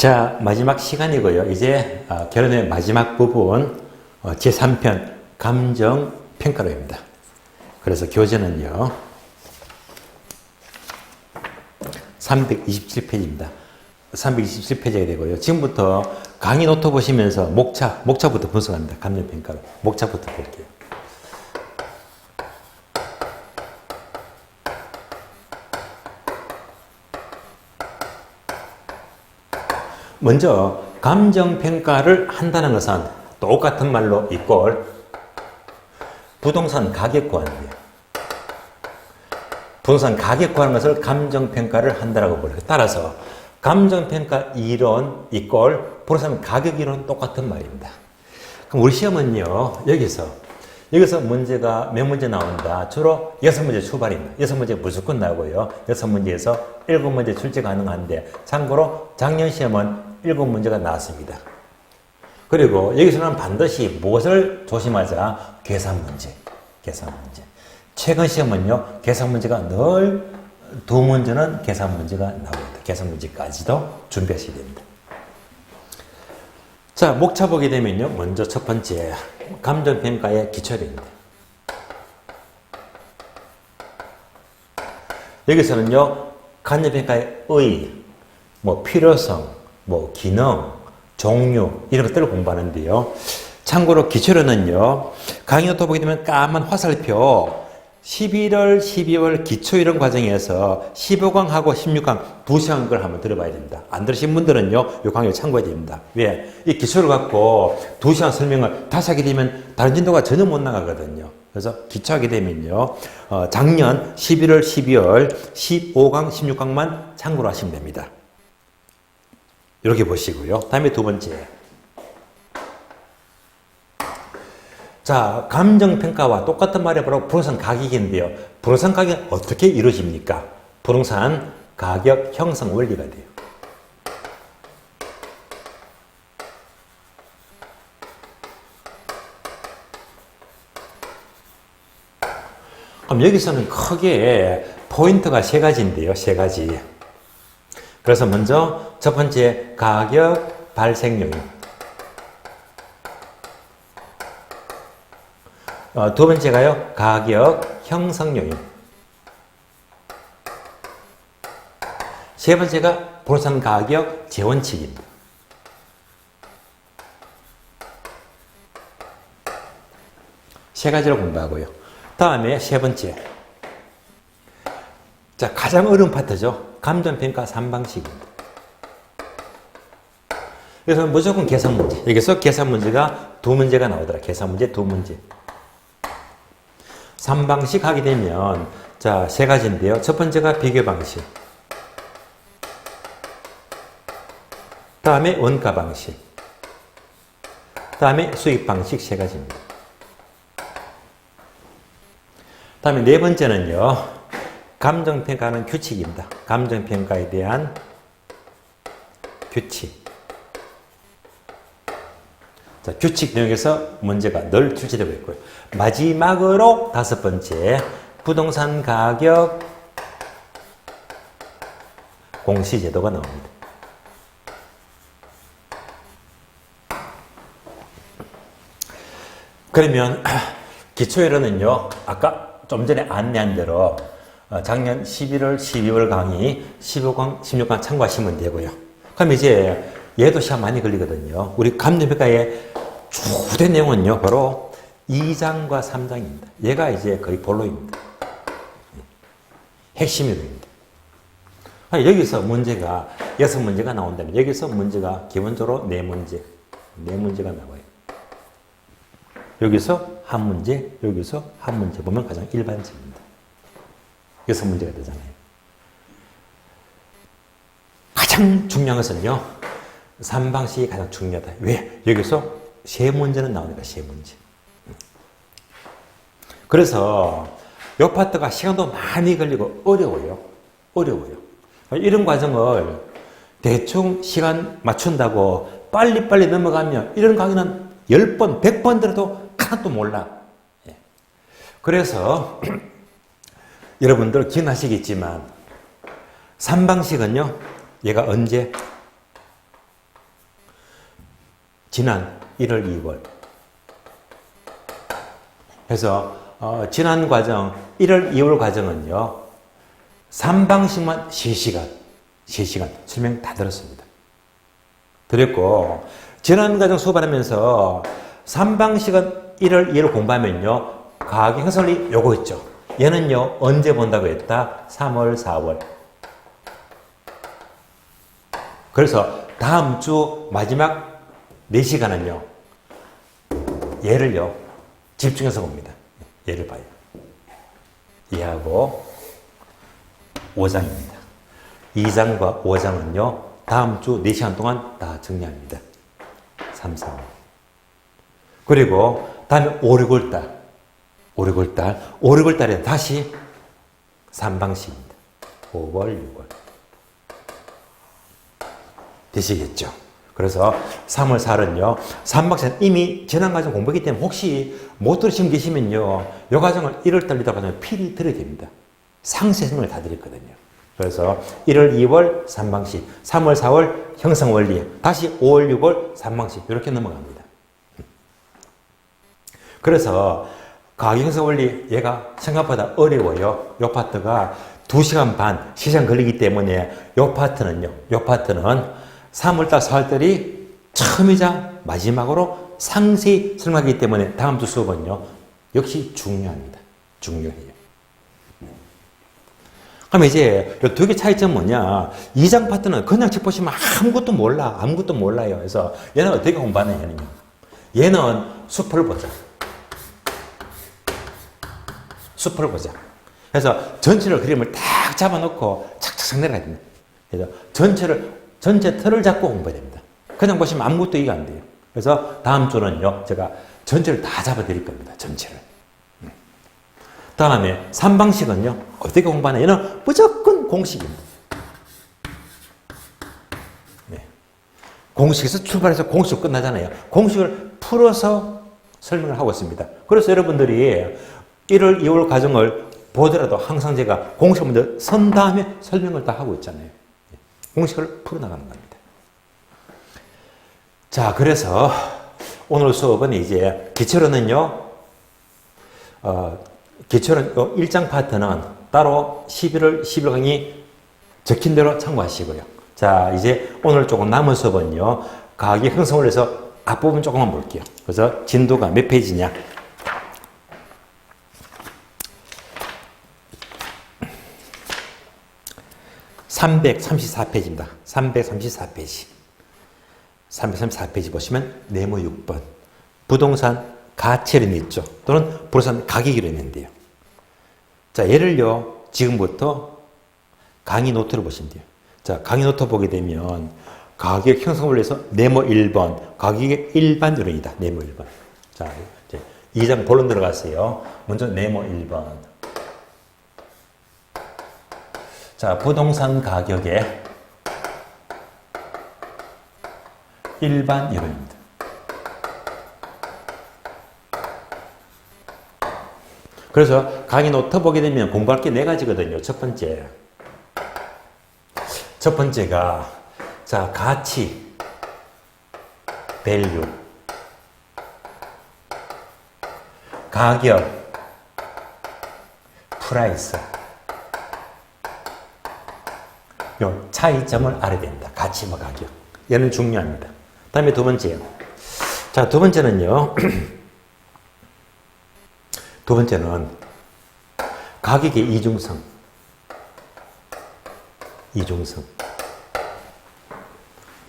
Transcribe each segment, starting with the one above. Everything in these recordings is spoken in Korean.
자, 마지막 시간이고요. 이제 결론의 마지막 부분 제3편 감정평가로입니다. 그래서 교재는요 327페이지입니다. 327페이지가 되고요. 지금부터 강의 노트 보시면서 목차부터 분석합니다. 감정평가로. 목차부터 볼게요. 먼저 감정평가를 한다는 것은 똑같은 말로 이꼴 부동산 가격 구하는데요. 부동산 가격 구하는 것을 감정평가를 한다고 불러요. 따라서 감정평가 이론 이꼴 부동산 가격 이론 똑같은 말입니다. 그럼 우리 시험은요 여기서 문제가 몇 문제 나온다. 주로 6문제 출발입니다. 6문제 무조건 나오고요. 6문제에서 7문제 출제 가능한데 참고로 작년 시험은 7문제가 나왔습니다. 그리고 여기서는 반드시 무엇을 조심하자? 계산 문제. 최근 시험은요, 계산 문제가 늘 2문제는 계산 문제가 나옵니다. 계산 문제까지도 준비하셔야 됩니다. 자, 목차 보게 되면요, 먼저 첫 번째, 감정평가의 기초입니다. 여기서는요, 감정평가의 의, 필요성, 기능, 종류 이런 것들을 공부하는데요. 참고로 기초로는요. 강의노트 보게 되면 까만 화살표 11월, 12월 기초 이런 과정에서 15강하고 16강 2시간 걸 한번 들어봐야 됩니다. 안 들으신 분들은요. 이 강의를 참고해야 됩니다. 왜? 이 기초를 갖고 2시간 설명을 다시 하게 되면 다른 진도가 전혀 못 나가거든요. 그래서 기초하게 되면요. 작년 11월, 12월 15강, 16강만 참고로 하시면 됩니다. 이렇게 보시고요. 다음에 두 번째. 자, 감정평가와 똑같은 말이 바로 부동산 가격인데요. 부동산 가격은 어떻게 이루어집니까? 부동산 가격 형성 원리가 돼요. 그럼 여기서는 크게 포인트가 세 가지인데요. 세 가지. 그래서 먼저 첫 번째 가격 발생 요인, 두 번째가요 가격 형성 요인, 세 번째가 부동산 가격 재원칙입니다. 세 가지를 공부하고요. 다음에 세 번째, 자 가장 어려운 파트죠. 감정평가 3방식입니다. 그래서 무조건 계산 문제. 여기서 계산 문제가 2문제가 나오더라. 계산 문제 2문제. 3방식 하게 되면 자, 세 가지인데요. 첫 번째가 비교 방식. 다음에 원가 방식. 다음에 수익 방식 세 가지입니다. 다음에 네 번째는요. 감정평가는 규칙입니다. 감정평가에 대한 규칙. 자, 규칙 내용에서 문제가 늘 출제되고 있고요. 마지막으로 다섯 번째, 부동산 가격 공시제도가 나옵니다. 그러면 기초에는요, 아까 좀 전에 안내한 대로 작년 11월, 12월 강의 15강, 16강 참고하시면 되고요. 그럼 이제 얘도 시험 많이 걸리거든요. 우리 감정평가의 주된 내용은요, 바로 2장과 3장입니다. 얘가 이제 거의 본론입니다. 핵심입니다. 여기서 문제가 6문제가 나온다면 여기서 문제가 기본적으로 4문제가 나와요. 여기서 한 문제, 여기서 한 문제 보면 가장 일반적입니다. 6문제가 되잖아요. 가장 중요한 것은요, 3방식이 가장 중요하다. 왜? 여기서 3문제는 나오니까 3문제. 그래서 이 파트가 시간도 많이 걸리고 어려워요. 이런 과정을 대충 시간 맞춘다고 빨리빨리 넘어가면 이런 강의는 10번, 100번 들어도 하나도 몰라. 그래서 여러분들 기억나시겠지만 3방식은요. 얘가 언제? 지난 1월, 2월. 그래서 지난 과정, 1월, 2월 과정은요. 3방식만 3시간 설명 다 들었습니다. 드렸고 지난 과정 수업하면서 3방식은 1월, 2월 공부하면요. 과학의 형성원리 요거 있죠. 얘는요. 언제 본다고 했다? 3월, 4월. 그래서 다음 주 마지막 4시간은요. 얘를요. 집중해서 봅니다. 얘를 봐요. 얘하고 5장입니다. 2장과 5장은요. 다음 주 4시간 동안 다 정리합니다. 3, 4, 5. 그리고 다음에 5, 6월달에 다시 3방식입니다. 5월, 6월. 되시겠죠? 그래서 3월, 4월은요. 3방식은 이미 지난 과정 공부했기 때문에 혹시 못 들으신 분 계시면요. 이 과정을 1월달 리다 과정을 필히 들어야 됩니다. 상세 설명을 다 드렸거든요. 그래서 1월, 2월 3방식, 3월, 4월 형성원리, 다시 5월, 6월 3방식 이렇게 넘어갑니다. 그래서 과학 형성원리 얘가 생각보다 어려워요. 이 파트가 2시간 반 시간 걸리기 때문에 이 파트는 3월달, 4월달이 처음이자 마지막으로 상세히 설명하기 때문에 다음 주 수업은요. 역시 중요합니다. 중요해요. 그럼 이제 이 두 개 차이점 뭐냐? 2장 파트는 그냥 책 보시면 아무것도 몰라요. 그래서 얘는 어떻게 공부하냐, 얘는 숲을 보자. 그래서 전체를 그림을 딱 잡아놓고 착착착 내려가야 됩니다. 그래서 전체 틀을 잡고 공부해야 됩니다. 그냥 보시면 아무것도 이해 안 돼요. 그래서 다음 주는요, 제가 전체를 다 잡아드릴 겁니다. 전체를. 다음에 3방식은요, 어떻게 공부하냐? 얘는 무조건 공식입니다. 네. 공식에서 출발해서 공식으로 끝나잖아요. 공식을 풀어서 설명을 하고 있습니다. 그래서 여러분들이 1월, 2월 과정을 보더라도 항상 제가 공식을 먼저 선 다음에 설명을 다 하고 있잖아요. 공식을 풀어나가는 겁니다. 자, 그래서 오늘 수업은 이제 기초로는요, 기초는 1장 파트는 따로 11월 강의 적힌 대로 참고하시고요. 자, 이제 오늘 조금 남은 수업은요, 과학의 형성을 해서 앞부분 조금만 볼게요. 그래서 진도가 몇 페이지냐? 334페이지입니다. 334페이지. 334페이지 보시면 네모 6번. 부동산 가치를 있죠. 또는 부동산 가격이라 있는데요. 자, 얘를요, 지금부터 강의 노트를 보시면 돼요. 자, 강의 노트 보게 되면 가격 형성을 위해서 네모 1번, 가격의 일반 요령이다. 네모 1번. 자, 이제 2장 본론 들어갔어요. 먼저 네모 1번. 자, 부동산 가격의 일반 요령입니다. 그래서 강의 노트 보게 되면 공부할 게 4가지거든요. 첫 번째가, 자, 가치, value, 가격, price. 요 차이점을 알아야 된다. 가치와 가격. 얘는 중요합니다. 다음에 두 번째요. 자, 두 번째는요. 두 번째는 가격의 이중성.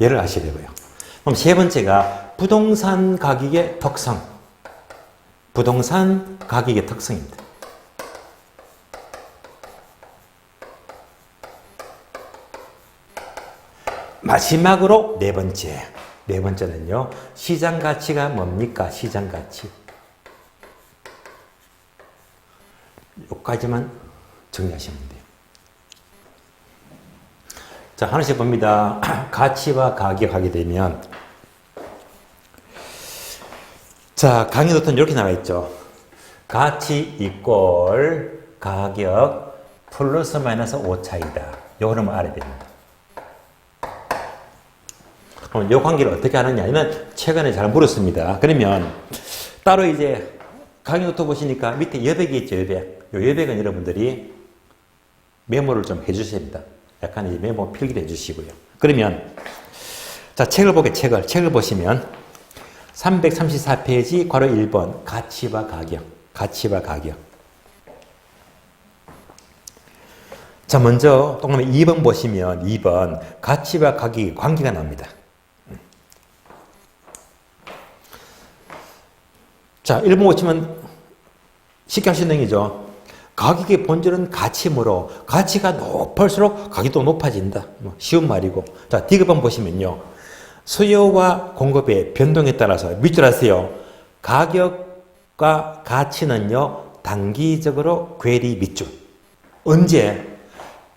얘를 아셔야 되고요. 그럼 세 번째가 부동산 가격의 특성. 부동산 가격의 특성입니다. 마지막으로 네 번째는요. 시장 가치가 뭡니까? 시장 가치. 여기까지만 정리하시면 돼요. 자, 하나씩 봅니다. 가치와 가격 하게 되면, 자, 강의 노트는 이렇게 나와 있죠. 가치 이꼴 가격 플러스 마이너스 5 차이다. 요거는 알아야 됩니다. 그럼 이 관계를 어떻게 하느냐? 이는 최근에 잘 물었습니다. 그러면 따로 이제 강의노트 보시니까 밑에 여백이 있죠, 여백. 이 여백은 여러분들이 메모를 좀 해주셔야 됩니다. 약간 이제 메모 필기를 해주시고요. 그러면 자, 책을 보시면 334페이지 괄호 1번 가치와 가격. 자, 먼저 동그라미 2번 보시면 2번 가치와 가격이 관계가 납니다. 자, 1번 보시면 쉽게 할 수 있는 얘기죠. 가격의 본질은 가치므로 가치가 높을수록 가격도 높아진다. 쉬운 말이고. 자, D급번 보시면요. 수요와 공급의 변동에 따라서 밑줄 하세요. 가격과 가치는요. 단기적으로 괴리 밑줄. 언제?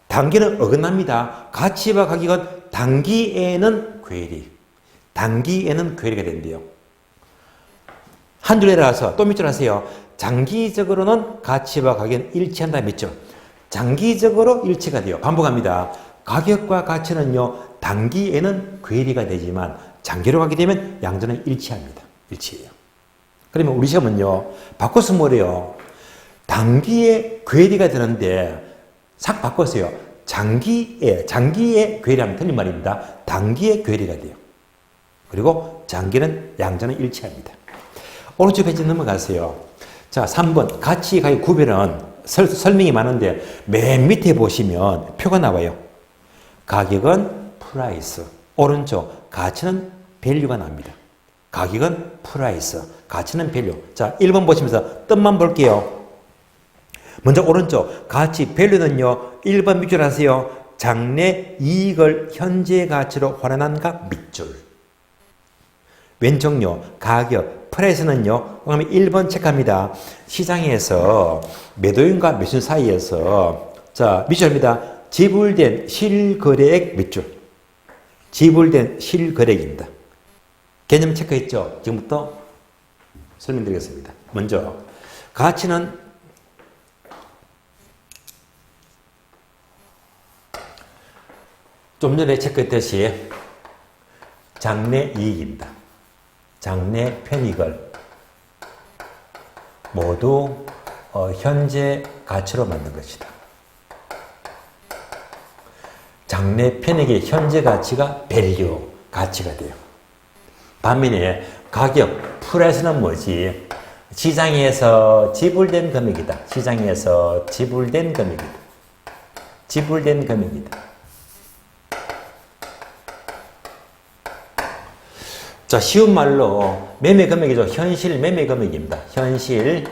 단기는 어긋납니다. 가치와 가격은 단기에는 괴리가 된대요. 한 줄 내려가서 또 밑줄 하세요. 장기적으로는 가치와 가격은 일치한다 밑줄. 장기적으로 일치가 돼요. 반복합니다. 가격과 가치는요. 단기에는 괴리가 되지만 장기로 가게 되면 양전은 일치합니다. 일치해요. 그러면 우리 시험은요. 바꿔서 뭐래요? 단기에 괴리가 되는데 싹 바꿨어요. 장기에 괴리하면 틀린 말입니다. 단기에 괴리가 돼요. 그리고 장기는 양전은 일치합니다. 오른쪽 페이지 넘어가세요. 자, 3번 가치, 가격, 구별은 설명이 많은데 맨 밑에 보시면 표가 나와요. 가격은 프라이스, 오른쪽 가치는 밸류가 납니다. 가격은 프라이스, 가치는 밸류. 자, 1번 보시면서 뜻만 볼게요. 먼저 오른쪽 가치, 밸류는요. 1번 밑줄 하세요. 장래 이익을 현재 가치로 환원한가 밑줄. 왼쪽요. 가격, 프라이스는요. 그러면 1번 체크합니다. 시장에서 매도인과 매수인 사이에서 자, 밑줄입니다. 지불된 실거래액 밑줄. 지불된 실거래액입니다. 개념 체크했죠? 지금부터 설명드리겠습니다. 먼저 가치는 좀 전에 체크했듯이 장래 이익입니다. 장래 편익을 모두 현재 가치로 만든 것이다. 장래 편익의 현재 가치가 밸류, 가치가 돼요. 반면에 가격, 프라이스는 뭐지? 시장에서 지불된 금액이다. 시장에서 지불된 금액이다. 지불된 금액이다. 자, 쉬운 말로 매매 금액이죠. 현실 매매 금액입니다. 현실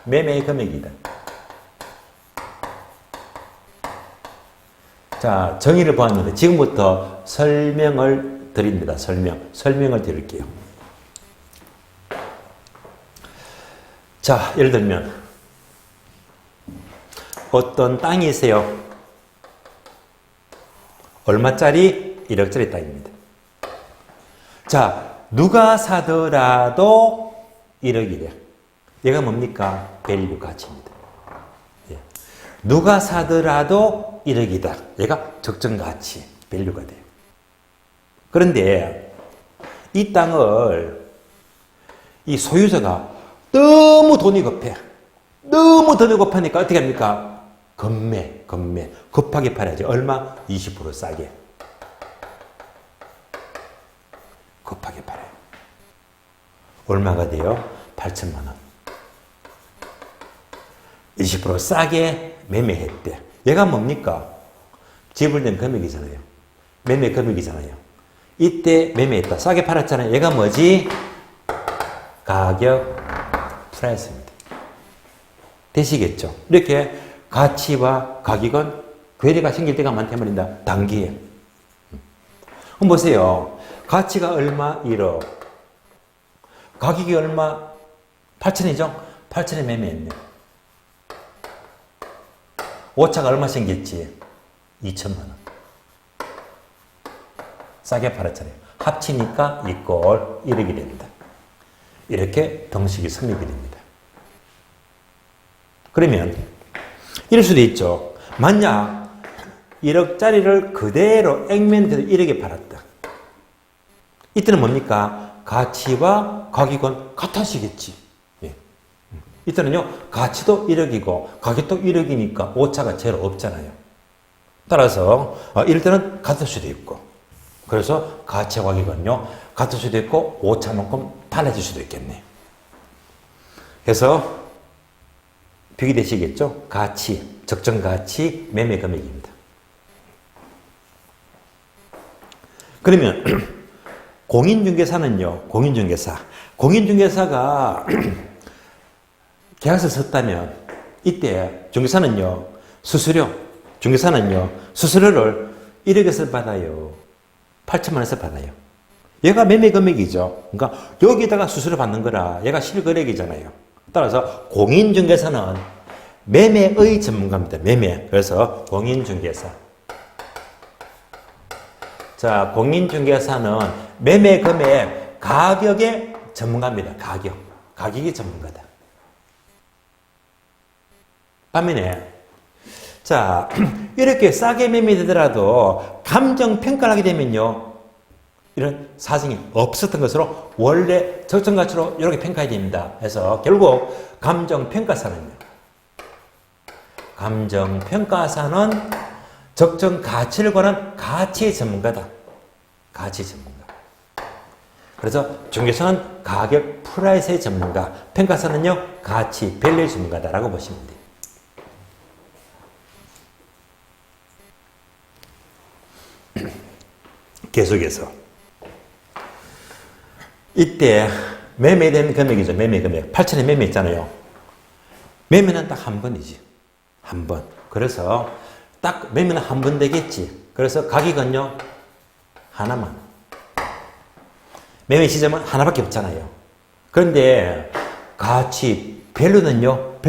매매 금액이다. 자, 정의를 보았는데 지금부터 설명을 드립니다. 설명을 드릴게요. 자, 예를 들면 어떤 땅이 있어요. 얼마짜리? 1억짜리 땅입니다. 자, 누가 사더라도 1억이래. 얘가 뭡니까? 밸류 가치입니다. 예. 누가 사더라도 1억이다. 얘가 적정 가치, 밸류가 돼요. 그런데 이 땅을 이 소유자가 너무 돈이 급해. 너무 돈이 급하니까 어떻게 합니까? 급하게 팔아야지. 얼마? 20% 싸게. 급하게 팔아요. 얼마가 돼요? 8천만 원. 20% 싸게 매매했대. 얘가 뭡니까? 지불된 금액이잖아요. 매매 금액이잖아요. 이때 매매했다. 싸게 팔았잖아요. 얘가 뭐지? 가격, 프라이스입니다. 되시겠죠? 이렇게 가치와 가격은 괴리가 생길 때가 많단 말입니다. 단기에. 그럼 보세요. 가치가 얼마? 1억. 가격이 얼마? 8천이죠? 8천에 매매했네. 오차가 얼마 생겼지? 2천만 원. 싸게 팔았잖아요. 합치니까 이꼴 1억이 됩니다. 이렇게 등식이 성립이 됩니다. 그러면 이럴 수도 있죠. 만약 1억짜리를 그대로 액면 그대로 1억에 팔았다. 이때는 뭡니까? 가치와 가격은 같아지겠지. 예. 이때는요, 가치도 1억이고 가격도 1억이니까 오차가 제로 없잖아요. 따라서 이럴 때는 같을 수도 있고, 그래서 가치와 가격은요, 같을 수도 있고 오차만큼 달라질 수도 있겠네요. 그래서 비교되시겠죠? 가치, 적정 가치, 매매 금액입니다. 그러면 공인중개사는요, 공인중개사가 계약서 썼다면 이때 중개사는요, 수수료를 1억에서 받아요. 8천만 원에서 받아요. 얘가 매매 금액이죠. 그러니까 여기다가 수수료 받는 거라 얘가 실거래액이잖아요. 따라서 공인중개사는 매매의 전문가입니다. 매매. 그래서 공인중개사. 자, 공인중개사는 매매 금액 가격의 전문가입니다. 가격이 전문가다. 반면에 자, 이렇게 싸게 매매되더라도 감정평가를 하게 되면요, 이런 사정이 없었던 것으로 원래 적정가치로 이렇게 평가해야 됩니다. 그래서 결국 감정평가사는 적정가치를 관한 가치의 전문가다. 가치 전문가. 그래서 중개사는 가격 프라이스의 전문가, 평가사는요, 가치, 밸류의 전문가다라고 보시면 돼요. 계속해서 이때 매매된 금액이죠. 매매 금액 8천에 매매했잖아요. 매매는 딱 한 번이지. 한 번. 그래서 딱 매매는 한 번 되겠지. 그래서 가격은요, 하나만. 매매 시점은 하나밖에 없잖아요. 그런데 가치, 밸류는요,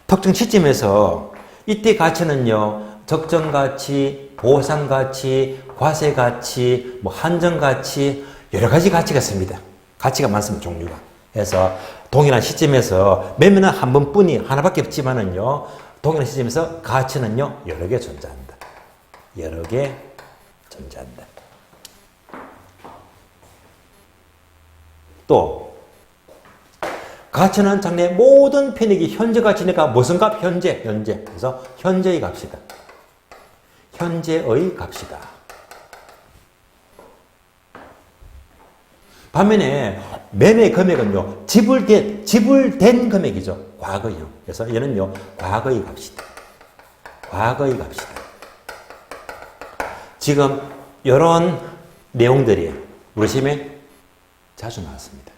특정 시점에서 이때 가치는요, 적정가치, 보상가치, 과세가치, 한정가치, 여러 가지 가치가 있습니다. 가치가 많습니다, 종류가. 그래서 동일한 시점에서 매매는 한 번뿐이 하나밖에 없지만은요, 동일한 시점에서 가치는요, 여러 개 존재한다. 여러 개 존재한다. 또 가치는 장래 모든 편익이 현재 가치니까 무슨 값? 현재. 그래서 현재의 값이다. 현재의 값이다. 반면에 매매 금액은요, 지불된 금액이죠. 과거요. 그래서 얘는요, 과거의 값이다. 과거의 값이다. 지금 이런 내용들이 우리 시험에 자주 나왔습니다.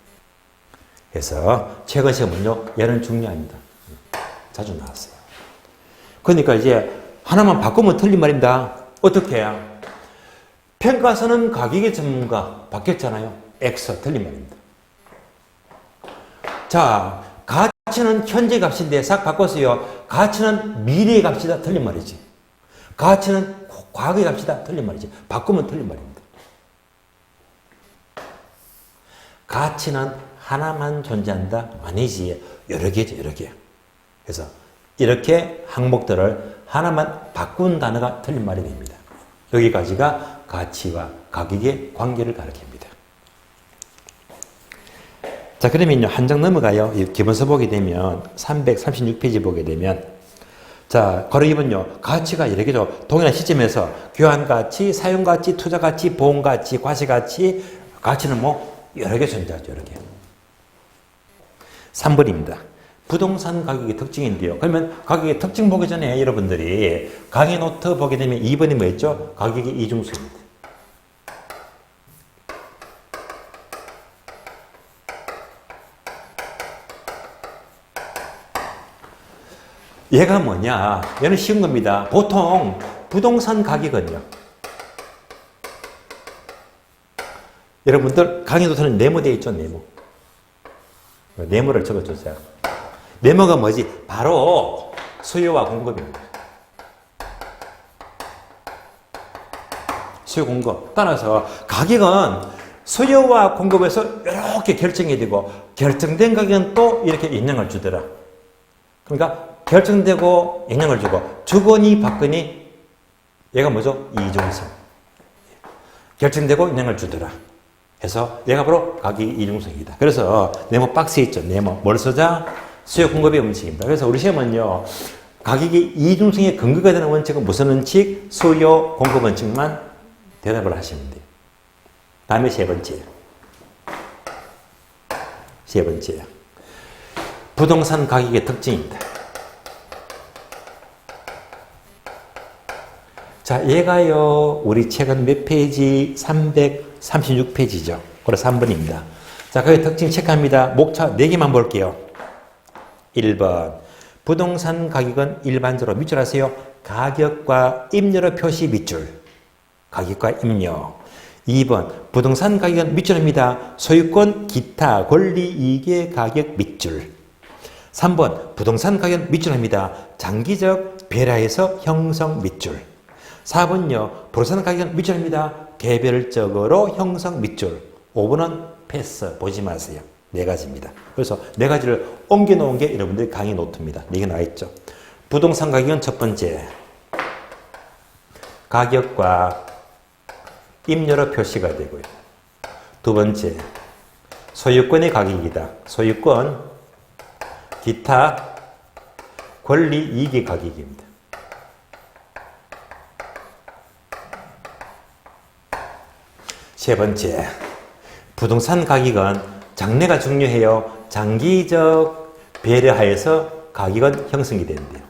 그래서 최근 시험은요, 얘는 중요합니다. 자주 나왔어요. 그러니까 이제 하나만 바꾸면 틀린 말입니다. 어떻게 해요? 평가서는 가격의 전문가 바뀌었잖아요. X 틀린 말입니다. 자, 가치는 현재 값인데 싹 바꿨어요. 가치는 미래의 값이다. 틀린 말이지. 가치는 과거의 값이다. 틀린 말이지. 바꾸면 틀린 말입니다. 가치는 하나만 존재한다? 아니지. 여러 개죠, 여러 개. 그래서 이렇게 항목들을 하나만 바꾼 단어가 틀린 말이 됩니다. 여기까지가 가치와 가격의 관계를 가리킵니다. 자, 그러면요, 한 장 넘어가요. 기본서 보게 되면 336페이지 보게 되면, 자, 괄호 2번요. 가치가 여러 개죠. 동일한 시점에서 교환가치, 사용가치, 투자가치, 보험가치, 과세가치, 가치는 여러 개 존재하죠. 여러 개. 3번입니다. 부동산 가격의 특징인데요. 그러면 가격의 특징 보기 전에 여러분들이 강의 노트 보게 되면 2번이 뭐였죠? 가격의 이중수입니다. 얘가 뭐냐? 얘는 쉬운 겁니다. 보통 부동산 가격은요, 여러분들 강의 노트는 네모되어 있죠? 네모를 적어주세요. 네모가 뭐지? 바로 수요와 공급입니다. 수요 공급. 따라서 가격은 수요와 공급에서 이렇게 결정이 되고, 결정된 가격은 또 이렇게 영향을 주더라. 그러니까 결정되고 영향을 주고, 주거니 받거니 얘가 뭐죠? 이중성. 결정되고 영향을 주더라. 해서 얘가 바로 가격 이중성이다. 그래서 네모 박스에 있죠. 네모. 뭘 쓰자? 수요 공급의 원칙입니다. 그래서 우리 시험은요. 가격이 이중성의 근거가 되는 원칙은 무슨 원칙? 수요 공급 원칙만 대답을 하시면 돼요. 다음에 세 번째. 세 번째. 부동산 가격의 특징입니다. 자, 얘가요, 우리 책은 몇 페이지? 336페이지죠. 그래서 3번입니다. 자, 그 특징 체크합니다. 목차 4개만 볼게요. 1번. 부동산 가격은 일반적으로 밑줄 아세요? 가격과 임료로 표시 밑줄. 가격과 임료. 2번. 부동산 가격은 밑줄입니다. 소유권, 기타, 권리, 이익의 가격 밑줄. 3번. 부동산 가격은 밑줄입니다. 장기적 배라에서 형성 밑줄. 4번요. 부동산 가격은 밑줄입니다. 개별적으로 형성 밑줄. 5번은 패스. 보지 마세요. 4가지입니다. 그래서 4가지를 옮겨놓은 게 여러분들의 강의 노트입니다. 4개 나와있죠. 부동산 가격은 첫 번째. 가격과 임료로 표시가 되고요. 두 번째. 소유권의 가격이다. 소유권, 기타, 권리, 이익의 가격입니다. 세 번째. 부동산 가격은 장래가 중요해요. 장기적 배려하에서 가격은 형성이 된대요.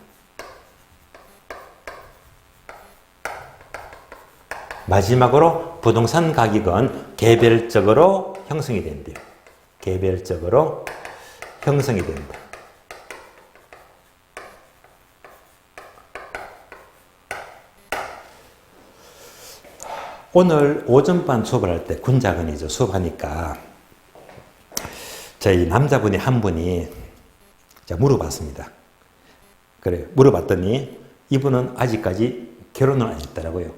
마지막으로 부동산 가격은 개별적으로 형성이 된대요. 개별적으로 형성이 된다. 오늘 오전반 수업을 할 때 군자근이죠. 수업하니까 저희 남자분이 한 분이 물어봤습니다. 그래 물어봤더니 이분은 아직까지 결혼을 안 했더라고요.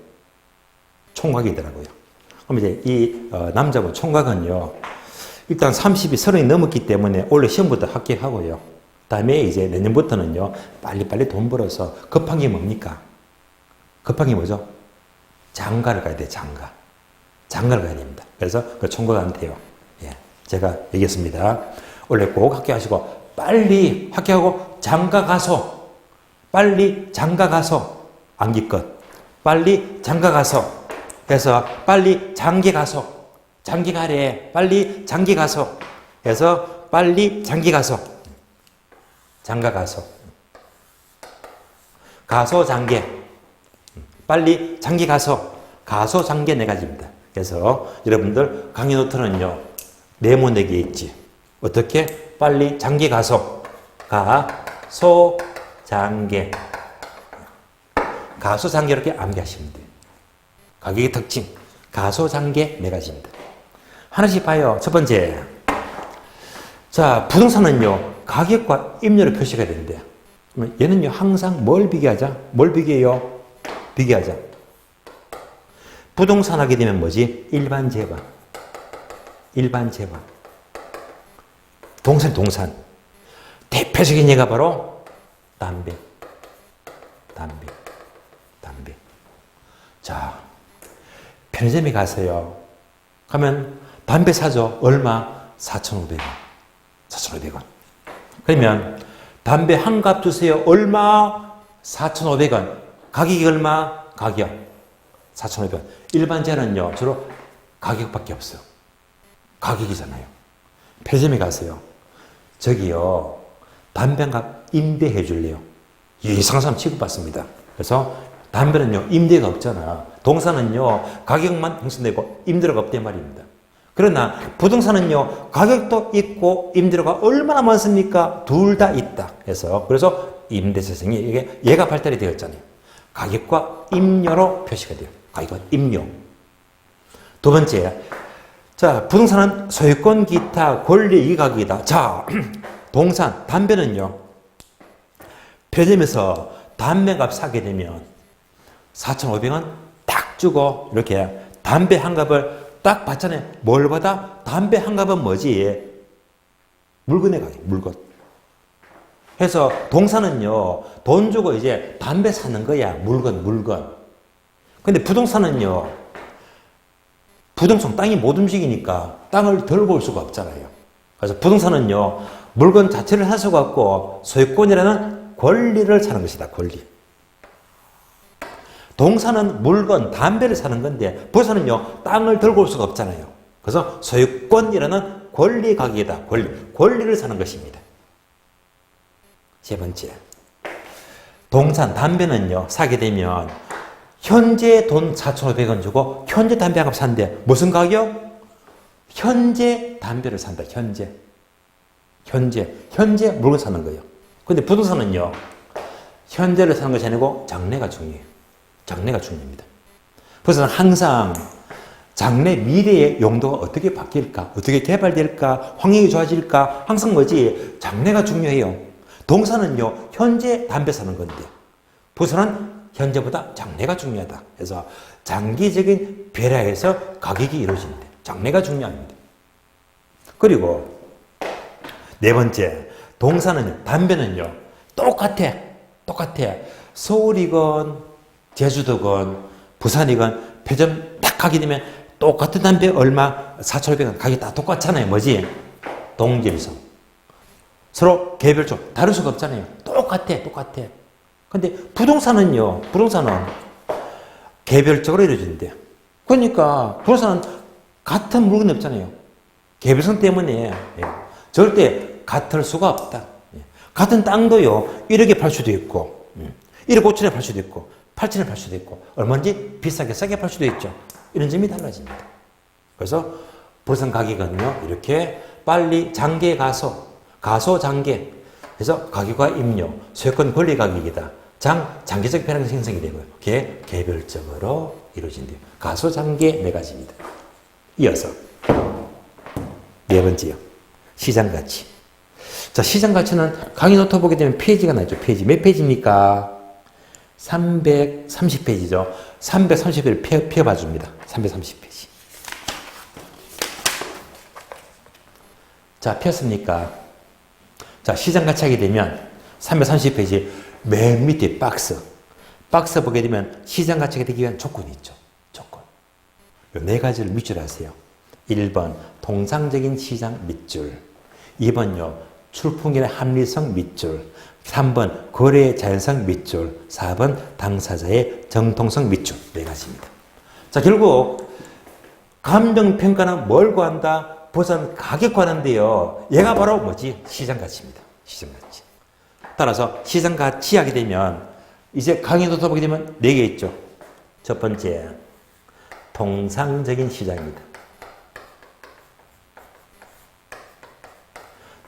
총각이더라고요. 그럼 이제 이 남자분 총각은요. 일단 30이 30이 넘었기 때문에 올해 시험부터 합격하고요. 다음에 이제 내년부터는요. 빨리빨리 돈 벌어서 급한 게 뭡니까? 급한 게 뭐죠? 장가를 가야 돼, 장가. 장가를 가야 됩니다. 그래서 그 총각한테요. 예, 제가 얘기했습니다. 원래 꼭 합격하시고 빨리 합격하고 장가 가서 빨리 장가 가서 암기껏 빨리 장가 가서 그래서 빨리 장기 가서 장기 가래 빨리 장기 가서 그래서 빨리 장기 가서 장가 가서 가서 장계 빨리 장기 가서 가서 장계 4가지입니다. 그래서 여러분들 강의 노트는요. 네모 4개 있지. 어떻게? 빨리 장기 가서 가소 장계 가소 장계 이렇게 암기하시면 돼요. 가격의 특징 가소 장계 4가지입니다. 하나씩 봐요. 첫 번째. 자, 부동산은요. 가격과 임료로 표시가 되는데요. 얘는요. 항상 뭘 비교하자? 뭘 비교해요? 비교하자. 부동산 하게 되면 뭐지? 일반 재반. 일반 재반. 동산. 대표적인 예가 바로 담배. 자, 편의점에 가세요. 가면 담배 사죠. 얼마? 4,500원. 4,500원. 그러면 담배 한 갑 주세요. 얼마? 4,500원. 가격이 얼마? 가격 4,500원. 일반 제는요 주로 가격밖에 없어요. 가격이잖아요. 편의점에 가세요. 저기요 담배 한 갑 임대해 줄래요? 이상한 사람 취급받습니다. 그래서 담배는요 임대가 없잖아. 동산은요 가격만 형성되고 임대료가 없단 말입니다. 그러나 부동산은요 가격도 있고 임대료가 얼마나 많습니까? 둘 다 있다. 그래서 임대세상이 이게 얘가 발달이 되었잖아요. 가격과 임료로 표시가 돼요. 가격과 임료. 두 번째, 자 부동산은 소유권, 기타, 권리, 이 가격이다. 자, 동산, 담배는요. 편의점에서 담배값 사게 되면 4,500원 딱 주고 이렇게 담배 한 갑을 딱 받잖아요. 뭘 받아? 담배 한 갑은 뭐지? 물건의 가격, 물건. 그래서 동산은요, 돈 주고 이제 담배 사는 거야. 물건. 근데 부동산은요, 부동산 땅이 못 움직이니까 땅을 들고 올 수가 없잖아요. 그래서 부동산은요, 물건 자체를 살 수가 없고 소유권이라는 권리를 사는 것이다. 권리. 동산은 물건, 담배를 사는 건데 부산은요, 땅을 들고 올 수가 없잖아요. 그래서 소유권이라는 권리 가격이다. 권리를 사는 것입니다. 세 번째, 동산, 담배는요, 사게 되면 현재 돈 4,500원 주고 현재 담배 한 갑 산대. 무슨 가격? 현재 담배를 산다. 현재 물건 사는 거예요. 근데 부동산은요, 현재를 사는 것이 아니고 장래가 중요해요. 장래가 중요합니다. 부동산은 항상 장래 미래의 용도가 어떻게 바뀔까, 어떻게 개발될까, 환경이 좋아질까, 항상 뭐지? 장래가 중요해요. 동산은요, 현재 담배 사는 건데 부산은 현재보다 장래가 중요하다. 그래서 장기적인 배려에서 가격이 이루어진대. 장래가 중요합니다. 그리고 네 번째, 동산은요, 담배는요, 똑같아. 서울이건 제주도건 부산이건 편의점 딱 가게 되면 똑같은 담배 얼마? 4,500원. 가격이 다 똑같잖아요. 뭐지? 동질성. 서로 개별적. 다를 수가 없잖아요. 똑같아. 근데 부동산은 개별적으로 이루어진대요. 그러니까 부동산은 같은 물건이 없잖아요. 개별성 때문에 절대 같을 수가 없다. 같은 땅도요, 1억에 팔 수도 있고 1억 5천에 팔 수도 있고 8천에 팔 수도 있고 얼마인지 비싸게 싸게 팔 수도 있죠. 이런 점이 달라집니다. 그래서 부동산 가격은요, 이렇게 빨리 장기에 가소 장기. 그래서 가격과 임료, 소유권 권리 가격이다. 장기적 변화가 생성이 되고요. 그게 개별적으로 이루어진대요. 가소 장기 네 가지입니다. 이어서 네 번째요. 시장 가치. 자, 시장 가치는 강의 노트 보게 되면 페이지가 나죠. 페이지. 몇 페이지입니까? 330페이지죠. 330페이지를 펴봐 줍니다. 330페이지. 자, 폈습니까? 자, 시장 가치 하게 되면 330페이지 맨 밑에 박스 보게 되면 시장 가치가 되기 위한 조건이 있죠. 조건. 이 네 가지를 밑줄 하세요. 1번 통상적인 시장 밑줄, 2번요 출품기의 합리성 밑줄, 3번 거래의 자연성 밑줄, 4번 당사자의 정통성 밑줄. 네 가지입니다. 자, 결국 감정평가는 뭘 구한다? 부산 가격 구하는데요. 얘가 바로 뭐지? 시장 가치입니다. 시장 가치. 따라서 시장 가치 하게 되면 이제 강의도 더 보게 되면 4개 있죠. 첫 번째, 통상적인 시장입니다.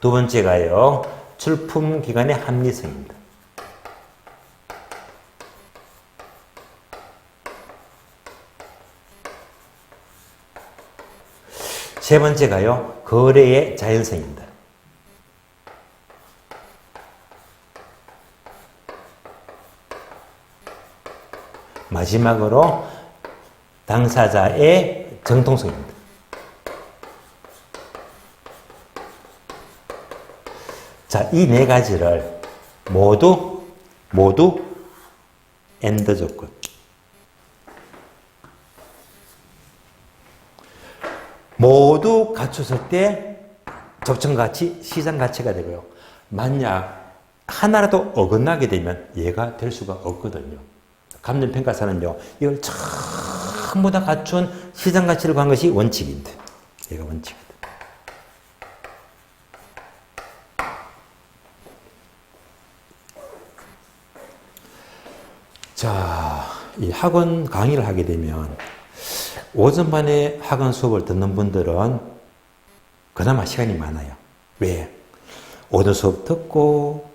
두 번째가요, 출품 기간의 합리성입니다. 세 번째가요, 거래의 자연성입니다. 마지막으로 당사자의 정통성입니다. 자, 이 네 가지를 모두 엔드 조건. 모두 갖췄을 때 적정가치, 시장가치가 되고요. 만약 하나라도 어긋나게 되면 얘가 될 수가 없거든요. 감정평가사는요, 이걸 전부 다 갖춘 시장가치를 구한 것이 원칙인데, 얘가 원칙이다. 자, 이 학원 강의를 하게 되면 오전반에 학원 수업을 듣는 분들은 그나마 시간이 많아요. 왜? 오전 수업 듣고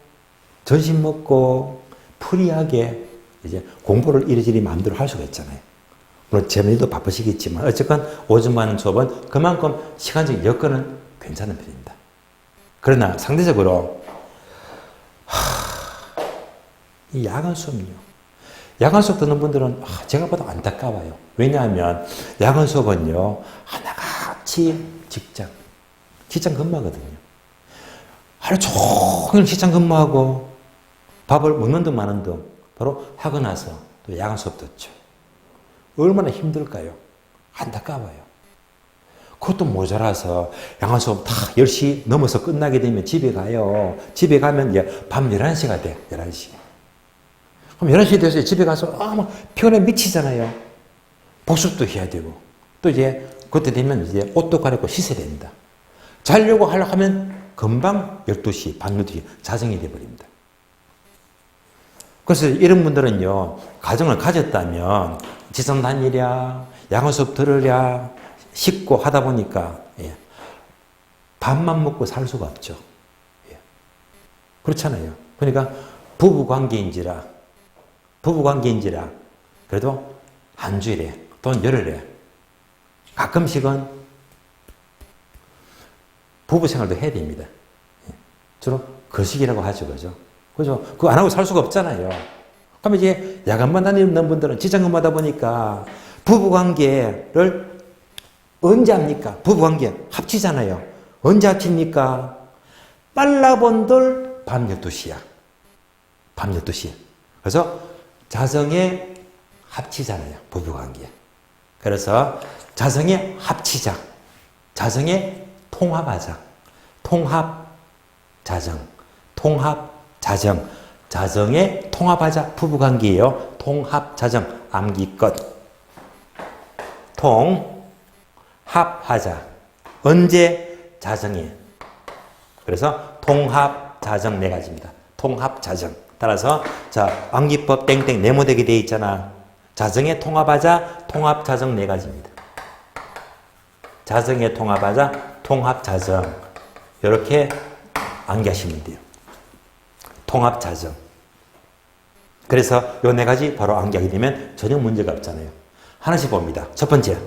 점심 먹고 프리하게 이제 공부를 이리저리 마음대로 할 수가 있잖아요. 물론 재미도 바쁘시겠지만 어쨌건 오전반 수업은 그만큼 시간적 여건은 괜찮은 편입니다. 그러나 상대적으로 이 야간 수업은요. 야간 수업 듣는 분들은 제가 봐도 안타까워요. 왜냐하면 야간 수업은요, 하나같이 직장 근무하거든요. 하루 종일 직장 근무하고 밥을 먹는 등 마는 등 바로 하고 나서 또 야간 수업 듣죠. 얼마나 힘들까요? 안타까워요. 그것도 모자라서 양화수업 다 10시 넘어서 끝나게 되면 집에 가요. 집에 가면 이제 밤 11시가 돼. 11시. 그럼 11시 돼서 집에 가서 막 피곤해 미치잖아요. 복습도 해야 되고. 또 이제 그때 되면 이제 옷도 갈아입고 씻어야 된다. 자려고 하려고 하면 금방 12시, 밤 12시 자정이 돼버립니다. 그래서 이런 분들은요, 가정을 가졌다면 지성 다니랴, 양화 수업 들으랴, 씻고 하다 보니까 밥만 먹고 살 수가 없죠. 그렇잖아요. 그러니까 부부관계인지라 그래도 한 주일에 또는 열흘에 가끔씩은 부부 생활도 해야 됩니다. 주로 거식이라고 하죠. 그죠? 그거 안 하고 살 수가 없잖아요. 그러면 이제 야간만 다니는 분들은 지장근무하다 보니까 부부관계를 언제 합니까? 부부관계 합치잖아요. 언제 합칩니까? 빨라본들 밤 12시야. 밤 12시. 그래서 자성에 합치잖아요. 부부관계. 그래서 자성에 합치자. 자성에 통합하자. 통합자정. 통합자정. 자정에 통합하자. 부부관계예요. 통합자정. 암기껏. 통합하자. 언제? 자정에. 그래서 통합자정 네 가지입니다. 통합자정. 따라서 자 암기법 땡땡 네모되게 되어 있잖아. 자정에 통합하자. 통합자정 네 가지입니다. 자정에 통합하자. 통합자정. 이렇게 암기하시면 돼요. 통합자정. 그래서 요 네 가지 바로 암기하게 되면 전혀 문제가 없잖아요. 하나씩 봅니다. 첫 번째,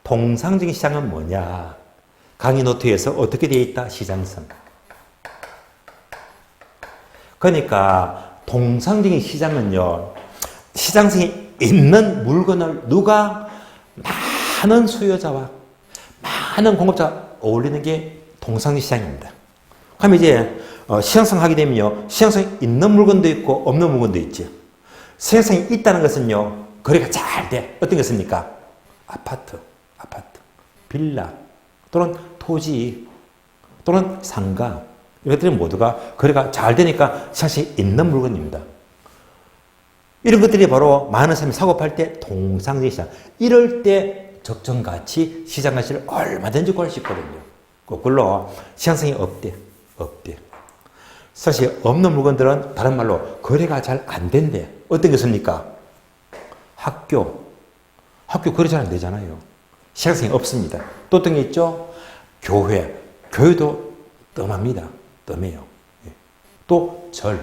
통상적인 시장은 뭐냐? 강의 노트에서 어떻게 되어 있다? 시장성. 그러니까 통상적인 시장은요, 시장성이 있는 물건을 누가 많은 수요자와 많은 공급자가 어울리는 게 통상적인 시장입니다. 그럼 이제 시장성 하게 되면요, 시장성이 있는 물건도 있고 없는 물건도 있죠. 시장성이 있다는 것은요, 거래가 잘 돼. 어떤 것입니까? 아파트, 빌라, 또는 토지, 또는 상가. 이것들은 모두가 거래가 잘 되니까 시장성이 있는 물건입니다. 이런 것들이 바로 많은 사람이 사고 팔 때 통상적인 시장. 이럴 때 적정 가치, 시장 가치를 얼마든지 구할 수 있거든요. 거꾸로 시장성이 없대. 사실 없는 물건들은 다른 말로 거래가 잘 안 된대. 어떤 것입니까? 학교 거래 잘 안 되잖아요. 시장성이 없습니다. 또 어떤 게 있죠? 교회도 뜸합니다. 뜸해요. 또 절.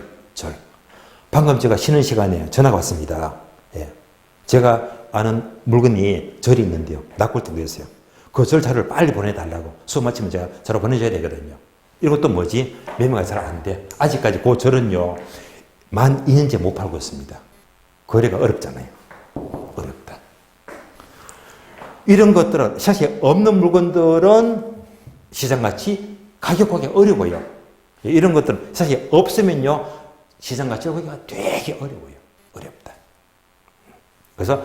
방금 제가 쉬는 시간에 전화가 왔습니다. 제가 아는 물건이 절이 있는데요. 납골도 그랬어요. 그 절 자료를 빨리 보내달라고. 수업 마치면 제가 자료 보내줘야 되거든요. 이것도 뭐지? 매매가 잘 안 돼. 아직까지 그 절은요, 만 2년째 못 팔고 있습니다. 거래가 어렵잖아요. 어렵다. 이런 것들은, 사실 없는 물건들은 시장가치 가격하기 어려워요. 이런 것들은 사실 없으면요, 시장가치를 구하기가 되게 어려워요. 어렵다. 그래서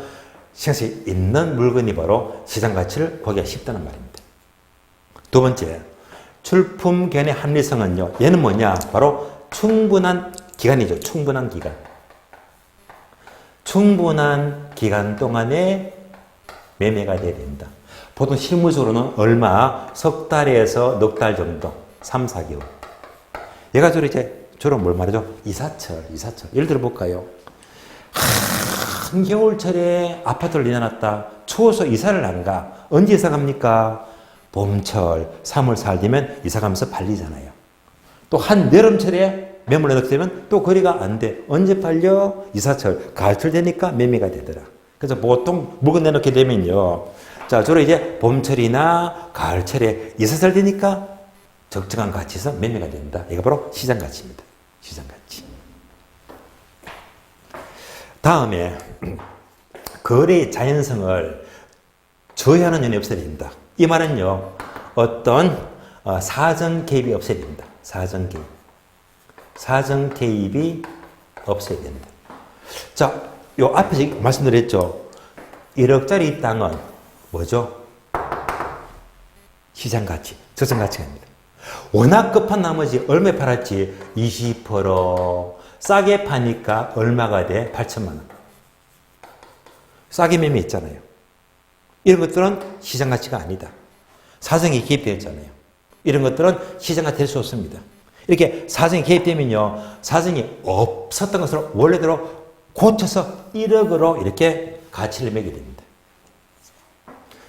시장가치 있는 물건이 바로 시장가치를 구하기가 쉽다는 말입니다. 두 번째, 출품견의 합리성은요, 얘는 뭐냐? 바로 충분한 기간이죠. 충분한 기간. 충분한 기간 동안에 매매가 돼야 된다. 보통 실무적으로는 얼마? 석 달에서 넉 달 정도. 3, 4개월. 얘가 주로 뭘 말하죠? 이사철. 예를 들어 볼까요? 한겨울철에 아파트를 내놨다. 추워서 이사를 안 가. 언제 이사 갑니까? 봄철, 3월, 4월 되면 이사 가면서 팔리잖아요. 또 한 여름철에 매물에 넣게 되면 또 거래가 안 돼. 언제 팔려? 이사철, 가을철 되니까 매매가 되더라. 그래서 보통 물건 내놓게 되면요. 자, 주로 이제 봄철이나 가을철에 이사철 되니까 적정한 가치에서 매매가 된다. 이게 바로 시장 가치입니다. 시장 가치. 다음에 거래의 자연성을 저해하는 연이 없어야 된다. 이 말은요, 어떤 사전 개입이 없어야 된다. 사전 개입이 없어야 된다. 자, 요 앞에서 말씀드렸죠. 1억짜리 땅은 뭐죠? 시장 가치, 적정 가치입니다. 워낙 급한 나머지 얼마에 팔았지? 20%. 싸게 파니까 얼마가 돼? 8천만 원. 싸게 매매했잖아요. 이런 것들은 시장 가치가 아니다. 사정이 개입되어 있잖아요. 이런 것들은 시장 가치가 될 수 없습니다. 이렇게 사정이 개입되면요, 사정이 없었던 것으로 원래대로 고쳐서 1억으로 이렇게 가치를 매게 됩니다.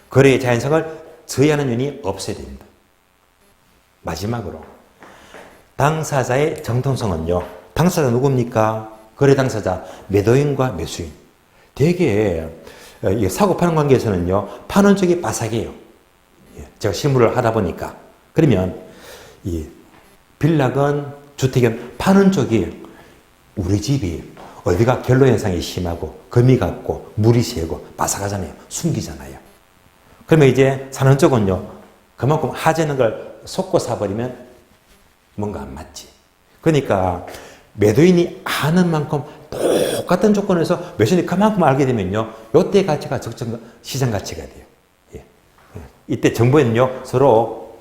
거래의 자연성을 저해하는 요인이 없어야 됩니다. 마지막으로 당사자의 정통성은요. 당사자 누굽니까? 거래 당사자 매도인과 매수인. 되게 사고 파는 관계에서는요. 파는 쪽이 빠삭해요. 제가 실무를 하다 보니까. 그러면 이 빌락은 주택은 파는 쪽이 우리 집이 어디가 결로 현상이 심하고 금이 갔고 물이 새고 바삭하잖아요. 숨기잖아요. 그러면 이제 사는 쪽은요. 그만큼 하자는 걸 속고 사버리면 뭔가 안 맞지. 그러니까 매도인이 아는 만큼 똑같은 조건에서 매수인이 그만큼 알게 되면요. 요때 가치가 적정 시장 가치가 돼요. 예. 이때 정보에는요. 서로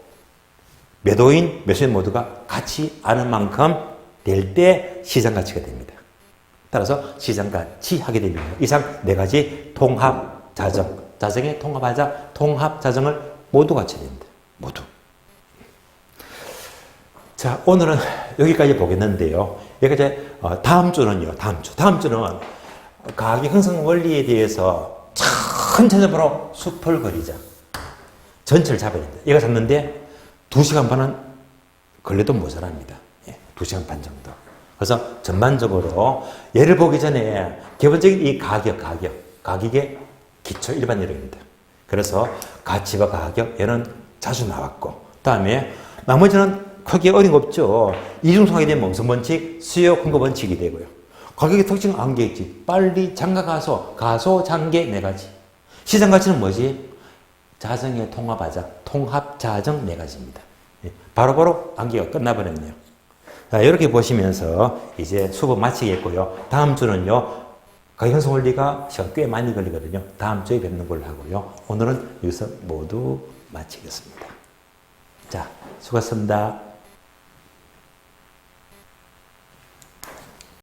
매도인, 매수인 모두가 같이 아는 만큼 될 때 시장 가치가 됩니다. 따라서 시장 가치 하게 되면 이상 네 가지 통합 자정, 자정에 통합하자, 통합 자정을 모두 갖춰야 됩니다. 모두. 자, 오늘은 여기까지 보겠는데요. 여기까지 다음 주는요. 다음 주는 가격 형성 원리에 대해서 천천히로 숲을 그리자. 전체를 잡아야 됩니다. 얘가 잡는데 2시간 반은 걸려도 모자랍니다. 예, 2시간 반 정도. 그래서 전반적으로 예를 보기 전에 기본적인 이 가격의 기초 일반 이론입니다. 그래서 가치와 가격, 얘는 자주 나왔고, 다음에 나머지는 크게 어린 거 없죠. 이중성하게 되면 멈선 번칙, 수요 공급 번칙이 되고요. 가격의 특징은 안 개있지. 빨리 장가 가소, 장계 네 가지. 시장 가치는 뭐지? 자정에 통합하자, 통합 자정 네 가지입니다. 바로바로 암기가 끝나버렸네요. 자, 이렇게 보시면서 이제 수업 마치겠고요. 다음 주는요. 가격 형성 원리가 시간 꽤 많이 걸리거든요. 다음 주에 뵙는 걸로 하고요. 오늘은 여기서 모두 마치겠습니다. 자, 수고하셨습니다.